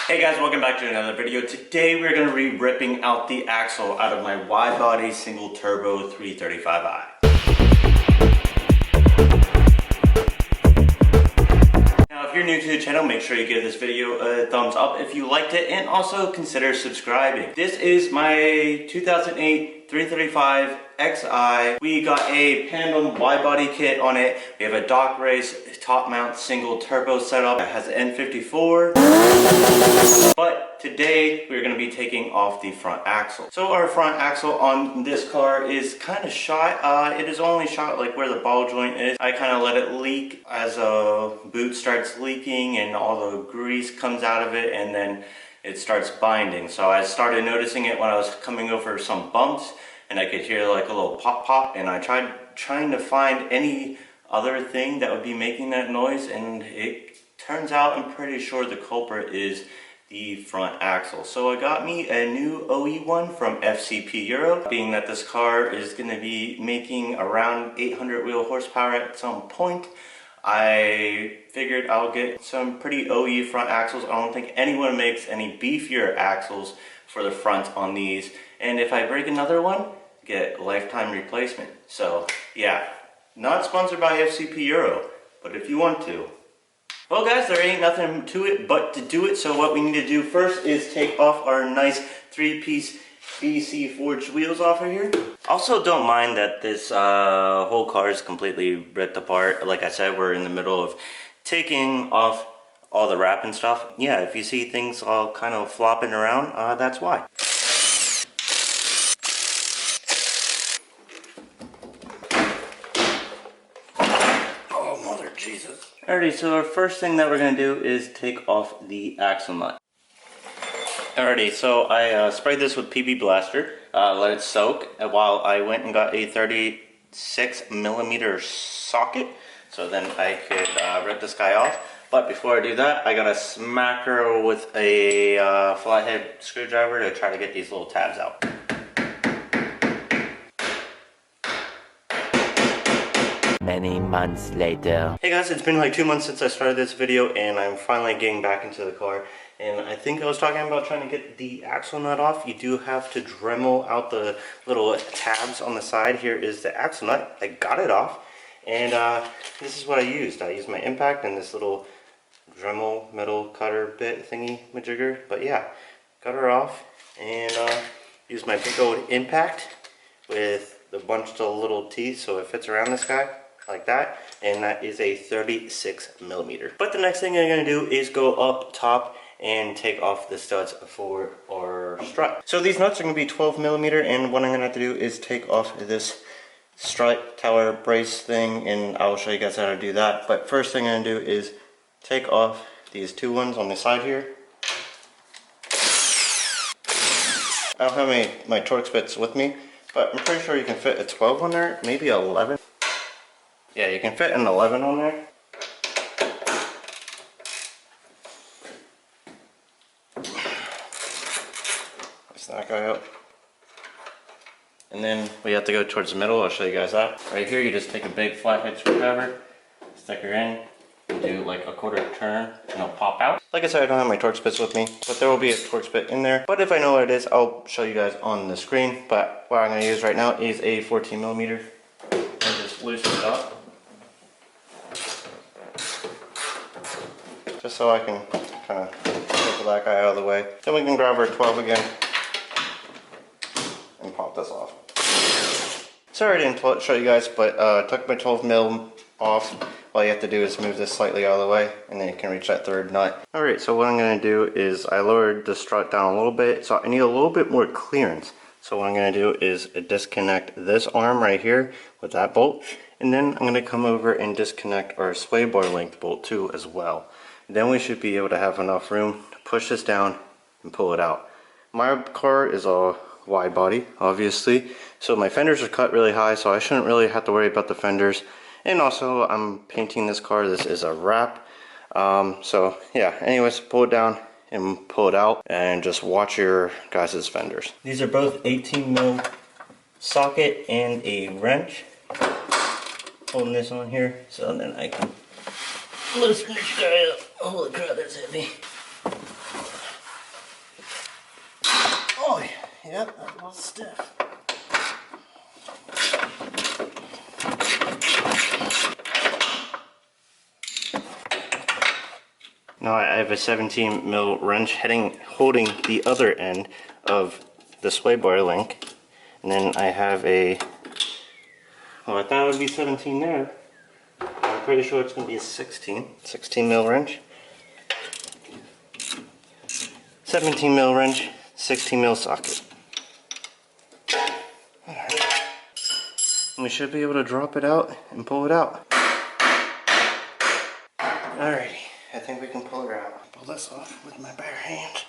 Hey guys, welcome back to another video. Today we're going to be ripping out the axle out of my wide body single turbo 335i. Now if you're new to the channel, make sure you give this video a thumbs up if you liked it, and also consider subscribing. This is my 2008 335 XI. We got a Pandem wide body kit on it. We have a dock race top mount single turbo setup. It has an N54. But today we're going to be taking off the front axle. So our front axle on this car is kind of shot. It is only shot like where the ball joint is. I kind of let it leak as a boot starts leaking and all the grease comes out of it, and then it starts binding. So I started noticing it when I was coming over some bumps, and I could hear like a little pop pop, and I tried trying to find any other thing that would be making that noise, and it turns out I'm pretty sure the culprit is the front axle. So I got me a new OE one from FCP Euro. Being that this car is going to be making around 800 wheel horsepower at some point, I figured I'll get some pretty OE front axles. I don't think anyone makes any beefier axles for the front on these, and if I break another one, get lifetime replacement. So yeah, not sponsored by FCP Euro, but if you want to. Well guys, there ain't nothing to it but to do it. So what we need to do first is take off our nice 3-piece BC forged wheels off of here. Also, don't mind that this whole car is completely ripped apart. Like I said, we're in the middle of taking off all the wrap and stuff. Yeah, if you see things all kind of flopping around, that's why. Oh, mother Jesus. Alrighty, so our first thing that we're going to do is take off the axle nut. Alrighty, so I sprayed this with PB Blaster, let it soak, while I went and got a 36mm socket, so then I could rip this guy off. But before I do that, I gotta smack her with a flathead screwdriver to try to get these little tabs out. Many months later. Hey guys, it's been like 2 months since I started this video, and I'm finally getting back into the car. And I think I was talking about trying to get the axle nut off. You do have to Dremel out the little tabs on the side. Here is the axle nut. I got it off, and this is what I used. I used my impact and this little Dremel metal cutter bit thingy majigger. But yeah, got her off, and used my big old impact with a bunch of little teeth so it fits around this guy like that, and that is a 36mm. But the next thing I'm going to do is go up top and take off the studs for our strut. So these nuts are going to be 12mm, and what I'm going to have to do is take off this strut tower brace thing, and I'll show you guys how to do that. But first thing I'm going to do is take off these two ones on the side here. I don't have my Torx bits with me, but I'm pretty sure you can fit a 12 on there, maybe 11. Yeah, you can fit an 11 on there. Let's that guy up. And then we have to go towards the middle. I'll show you guys that. Right here, you just take a big flathead screwdriver, stick her in, and do like a quarter turn, and it'll pop out. Like I said, I don't have my Torx bits with me, but there will be a Torx bit in there. But if I know what it is, I'll show you guys on the screen. But what I'm going to use right now is a 14mm, and just loosen it up, just so I can kind of take that guy out of the way. Then we can grab our 12 again and pop this off. Sorry I didn't show you guys, but I took my 12mm off. All you have to do is move this slightly out of the way, and then you can reach that third nut. Alright, so what I'm going to do is I lowered the strut down a little bit, so I need a little bit more clearance. So what I'm going to do is disconnect this arm right here with that bolt, and then I'm going to come over and disconnect our sway bar length bolt too as well. Then we should be able to have enough room to push this down and pull it out. My car is a wide body, obviously, so my fenders are cut really high, so I shouldn't really have to worry about the fenders. And also, I'm painting this car. This is a wrap. So yeah, anyways, pull it down and pull it out, and just watch your guys' fenders. These are both 18mm socket and a wrench. Holding this on here, so then I can loosen this guy up. Holy crap, that's heavy. Yep, that's a little stiff. Now I have a 17 mil wrench holding the other end of the sway bar link, and then I have a, well, I thought it would be 17 there. I'm pretty sure it's going to be a 16 mil wrench. 17 mil wrench, 16 mil socket. Alright. We should be able to drop it out and pull it out. Alrighty, I think we can pull it out. Pull this off with my bare hands.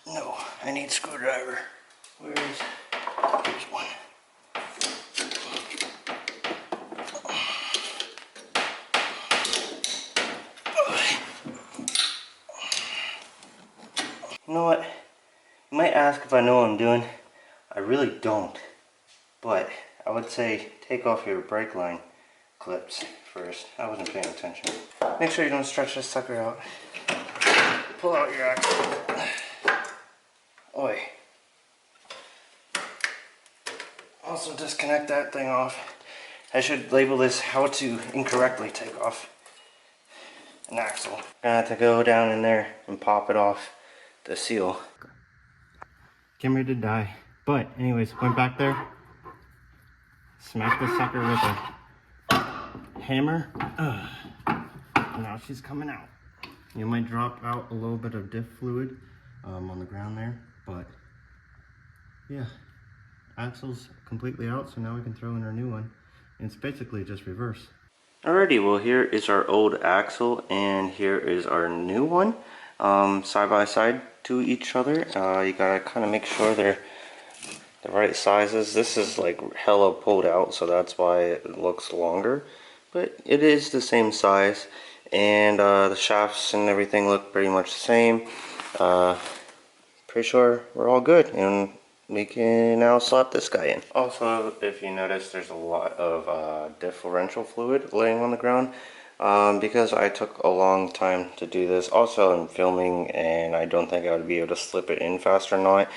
No, I need a screwdriver. Here's one. You know what? You might ask if I know what I'm doing. I really don't. But I would say take off your brake line clips first. I wasn't paying attention. Make sure you don't stretch this sucker out. Pull out your axle. Oi. Also disconnect that thing off. I should label this how to incorrectly take off an axle. I'm gonna have to go down in there and pop it off the seal. Getting ready to die. But anyways, went back there, smacked the sucker with a hammer. Now she's coming out. You might drop out a little bit of diff fluid on the ground there, but yeah, axle's completely out, so now we can throw in our new one. And it's basically just reverse. Alrighty, well here is our old axle and here is our new one, side by side to each other. You gotta kind of make sure they're the right sizes. This is like hella pulled out, so that's why it looks longer, but it is the same size. And the shafts and everything look pretty much the same. Pretty sure we're all good, and we can now slap this guy in. Also, if you notice, there's a lot of differential fluid laying on the ground because I took a long time to do this. Also, I'm filming, and I don't think I would be able to slip it in fast or not.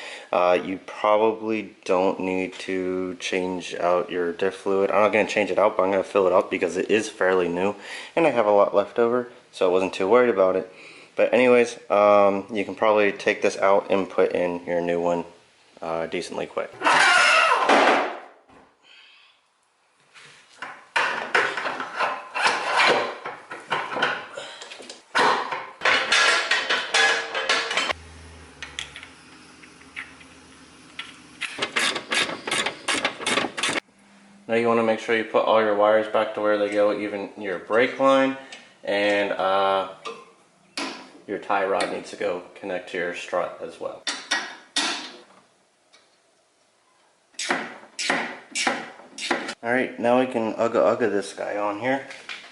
You probably don't need to change out your diff fluid. I'm not going to change it out, but I'm going to fill it up because it is fairly new, and I have a lot left over, so I wasn't too worried about it. But anyways, you can probably take this out and put in your new one decently quick. Now you want to make sure you put all your wires back to where they go, even your brake line, and your tie rod needs to go connect to your strut as well. Alright, now we can ugga this guy on here.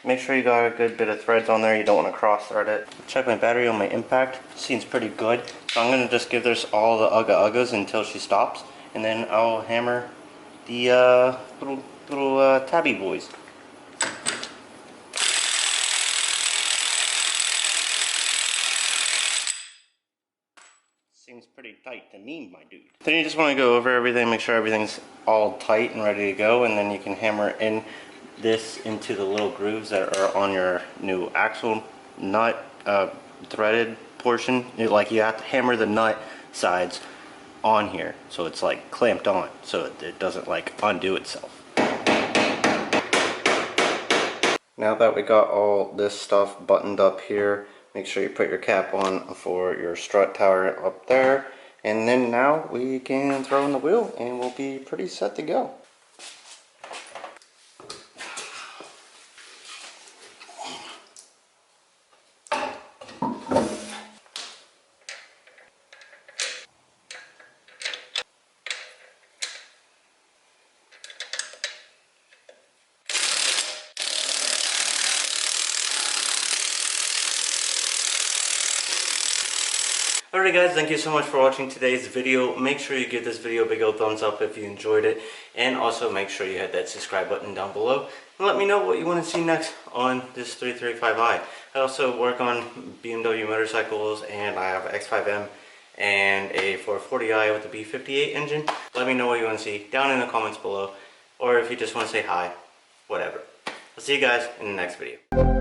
Make sure you got a good bit of threads on there, you don't want to cross thread it. Check my battery on my impact, seems pretty good. So I'm going to just give this all the uggas until she stops, and then I'll hammer the little tabby boys. Seems pretty tight to me, my dude. Then you just want to go over everything, make sure everything's all tight and ready to go, and then you can hammer in this into the little grooves that are on your new axle nut threaded portion. Like you have to hammer the nut sides on here so it's like clamped on so it doesn't like undo itself. Now that we got all this stuff buttoned up here, make sure you put your cap on for your strut tower up there, and then now we can throw in the wheel and we'll be pretty set to go. Alright guys, thank you so much for watching today's video. Make sure you give this video a big old thumbs up if you enjoyed it, and also make sure you hit that subscribe button down below and let me know what you want to see next on this 335i. I also work on BMW motorcycles, and I have X5M and a 440i with a B58 engine. Let me know what you want to see down in the comments below, or if you just want to say hi, whatever. I'll see you guys in the next video.